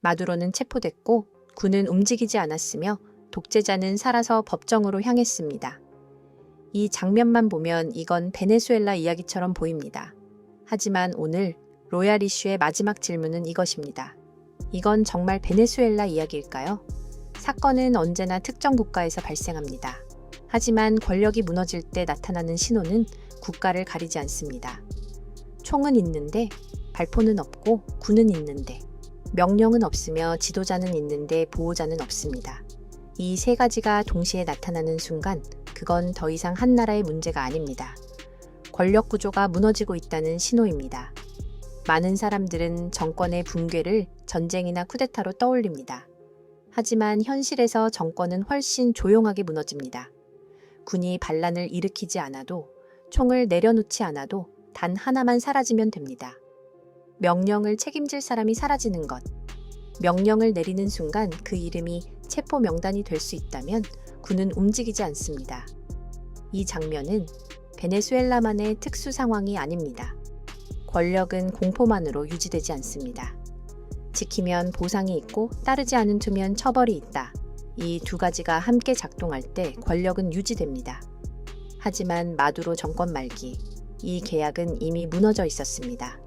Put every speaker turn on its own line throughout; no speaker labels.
마두로는 체포됐고 군은 움직이지 않았으며 독재자는 살아서 법정으로 향했습니다. 이 장면만 보면 이건 베네수엘라 이야기처럼 보입니다. 하지만 오늘 로얄 이슈의 마지막 질문은 이것입니다. 이건 정말 베네수엘라 이야기일까요? 사건은 언제나 특정 국가에서 발생합니다. 하지만 권력이 무너질 때 나타나는 신호는 국가를 가리지 않습니다. 총은 있는데 발포는 없고 군은 있는데 명령은 없으며 지도자는 있는데 보호자는 없습니다. 이 세 가지가 동시에 나타나는 순간 그건 더 이상 한 나라의 문제가 아닙니다. 권력 구조가 무너지고 있다는 신호입니다. 많은 사람들은 정권의 붕괴를 전쟁이나 쿠데타로 떠올립니다. 하지만 현실에서 정권은 훨씬 조용하게 무너집니다. 군이 반란을 일으키지 않아도, 총을 내려놓지 않아도 단 하나만 사라지면 됩니다. 명령을 책임질 사람이 사라지는 것. 명령을 내리는 순간 그 이름이 체포 명단이 될 수 있다면 군은 움직이지 않습니다. 이 장면은 베네수엘라만의 특수 상황이 아닙니다. 권력은 공포만으로 유지되지 않습니다. 지키면 보상이 있고 따르지 않으면 처벌이 있다. 이 두 가지가 함께 작동할 때 권력은 유지됩니다. 하지만 마두로 정권 말기, 이 계약은 이미 무너져 있었습니다.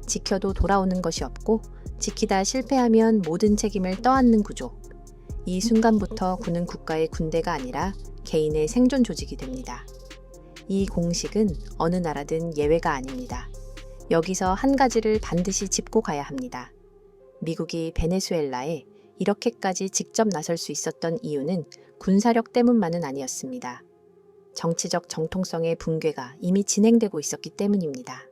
지켜도 돌아오는 것이 없고 지키다 실패하면 모든 책임을 떠안는 구조. 이 순간부터 군은 국가의 군대가 아니라 개인의 생존 조직이 됩니다. 이 공식은 어느 나라든 예외가 아닙니다. 여기서 한 가지를 반드시 짚고 가야 합니다. 미국이 베네수엘라에 이렇게까지 직접 나설 수 있었던 이유는 군사력 때문만은 아니었습니다. 정치적 정통성의 붕괴가 이미 진행되고 있었기 때문입니다.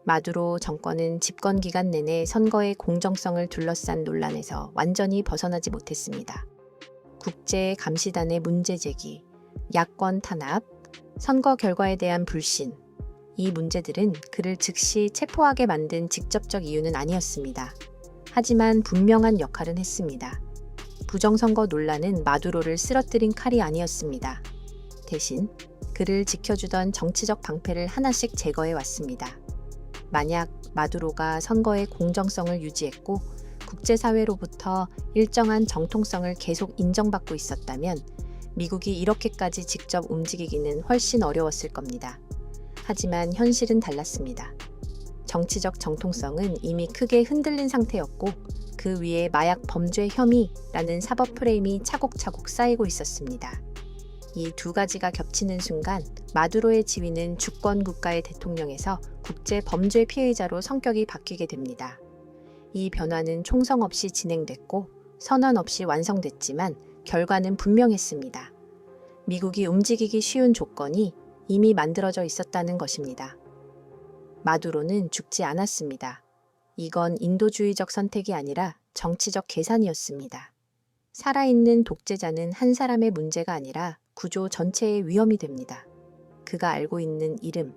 마두로 정권은 집권 기간 내내 선거의 공정성을 둘러싼 논란에서 완전히 벗어나지 못했습니다. 국제 감시단의 문제 제기, 야권 탄압, 선거 결과에 대한 불신, 이 문제들은 그를 즉시 체포하게 만든 직접적 이유는 아니었습니다. 하지만 분명한 역할은 했습니다. 부정선거 논란은 마두로를 쓰러뜨린 칼이 아니었습니다. 대신 그를 지켜주던 정치적 방패를 하나씩 제거해 왔습니다. 만약 마두로가 선거의 공정성을 유지했고 국제사회로부터 일정한 정통성을 계속 인정받고 있었다면 미국이 이렇게까지 직접 움직이기는 훨씬 어려웠을 겁니다. 하지만 현실은 달랐습니다. 정치적 정통성은 이미 크게 흔들린 상태였고 그 위에 마약 범죄 혐의라는 사법 프레임이 차곡차곡 쌓이고 있었습니다. 이 두 가지가 겹치는 순간 마두로의 지위는 주권 국가의 대통령에서 국제 범죄 피해자로 성격이 바뀌게 됩니다. 이 변화는 총성 없이 진행됐고 선언 없이 완성됐지만 결과는 분명했습니다. 미국이 움직이기 쉬운 조건이 이미 만들어져 있었다는 것입니다. 마두로는 죽지 않았습니다. 이건 인도주의적 선택이 아니라 정치적 계산이었습니다. 살아있는 독재자는 한 사람의 문제가 아니라 구조 전체의 위험이 됩니다. 그가 알고 있는 이름,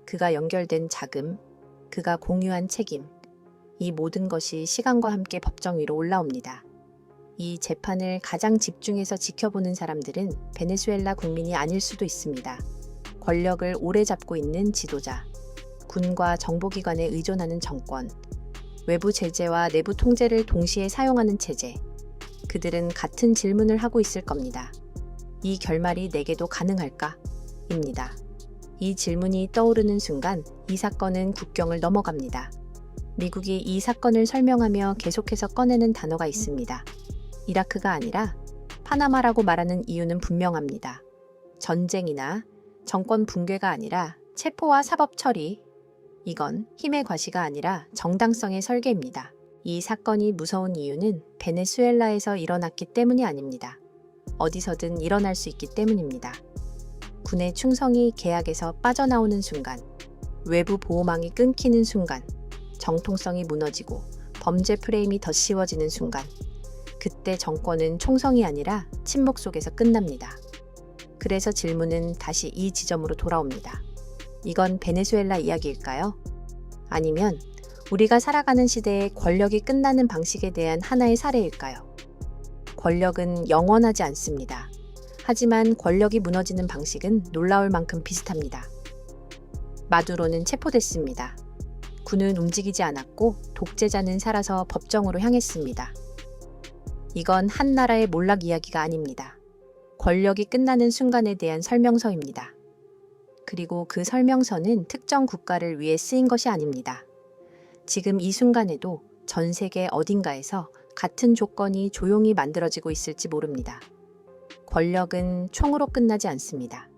그가 연결된 자금, 그가 공유한 책임, 이 모든 것이 시간과 함께 법정 위로 올라옵니다. 이 재판을 가장 집중해서 지켜보는 사람들은 베네수엘라 국민이 아닐 수도 있습니다. 권력을 오래 잡고 있는 지도자, 군과 정보기관에 의존하는 정권, 외부 제재와 내부 통제를 동시에 사용하는 체제, 그들은 같은 질문을 하고 있을 겁니다. 이 결말이 내게도 가능할까? 입니다. 이 질문이 떠오르는 순간 이 사건은 국경을 넘어갑니다. 미국이 이 사건을 설명하며 계속해서 꺼내는 단어가 있습니다. 이라크가 아니라 파나마라고 말하는 이유는 분명합니다. 전쟁이나 정권 붕괴가 아니라 체포와 사법 처리, 이건 힘의 과시가 아니라 정당성의 설계입니다. 이 사건이 무서운 이유는 베네수엘라에서 일어났기 때문이 아닙니다. 어디서든 일어날 수 있기 때문입니다. 군의 충성이 계약에서 빠져나오는 순간, 외부 보호망이 끊기는 순간, 정통성이 무너지고 범죄 프레임이 더 씌워지는 순간, 그때 정권은 총성이 아니라 침묵 속에서 끝납니다. 그래서 질문은 다시 이 지점으로 돌아옵니다. 이건 베네수엘라 이야기일까요? 아니면 우리가 살아가는 시대에 권력이 끝나는 방식에 대한 하나의 사례일까요? 권력은 영원하지 않습니다. 하지만 권력이 무너지는 방식은 놀라울 만큼 비슷합니다. 마두로는 체포됐습니다. 군은 움직이지 않았고 독재자는 살아서 법정으로 향했습니다. 이건 한 나라의 몰락 이야기가 아닙니다. 권력이 끝나는 순간에 대한 설명서입니다. 그리고 그 설명서는 특정 국가를 위해 쓰인 것이 아닙니다. 지금 이 순간에도 전 세계 어딘가에서 같은 조건이 조용히 만들어지고 있을지 모릅니다. 권력은 총으로 끝나지 않습니다.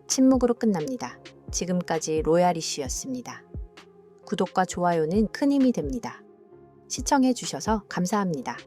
침묵으로 끝납니다. 지금까지 로얄 이슈였습니다. 구독과 좋아요는 큰 힘이 됩니다. 시청해 주셔서 감사합니다.